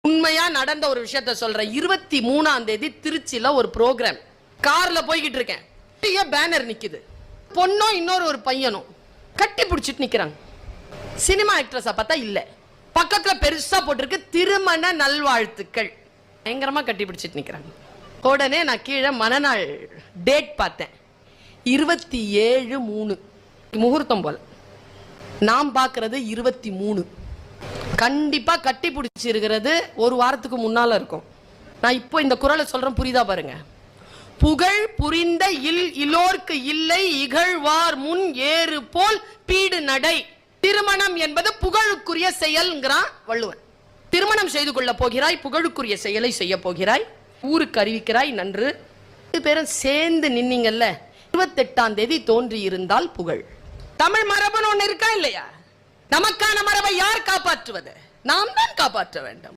உண்மையா நடந்த ஒரு விஷயத்த சொல்றேன். 23ஆம் தேதி திருச்சியில ஒரு ப்ரோக்ராம். கார்ல போய்கிட்டு இருக்கேன். பெரிய பேனர் நிக்குது. பொண்ணும் இன்னொரு ஒரு பையனும் கட்டி பிடிச்சிட்டு நிக்கிறாங்க. சினிமா ஆக்ட்ரஸா பார்த்தா இல்ல. பக்கத்துல பெருசா போட்டிருக்கு திருமண நல்வாழ்த்துக்கள். பயங்கரமா கட்டி பிடிச்சிட்டு நிக்கிறாங்க. உடனே நான் கீழே மனநாள் டேட் பார்த்தேன். 27/3 முகூர்த்தம் போல. நாம் பார்க்கறது 23. கண்டிப்பா கட்டி பிடிச்சிருக்கிறது ஒரு வாரத்துக்கு முன்னால இருக்கும். நான் இப்போ இந்த குறளை சொல்றேன், புரியுதா பாருங்க. புகழ் புரிந்த இலோர்க்கு இல்லை இகழ்வார் முன் ஏறு போல் பீடு நடை. திருமணம் என்பது புகழுக்குரிய செயல்ங்கிறான் வள்ளுவன். திருமணம் செய்து கொள்ள போகிறாய், புகழுக்குரிய செயலை செய்ய போகிறாய், ஊருக்கு அறிவிக்கிறாய். நன்று. 2 பேரும் சேர்ந்து நின்னீங்கல்ல. 28ஆம் தேதி தோன்றி இருந்தால் புகழ். தமிழ் மரபுன்னு ஒண்ணு இருக்கா இல்லையா? நமக்கான மரபை யார் காப்பாற்றுவது? நாம் தான் காப்பாற்ற வேண்டும்.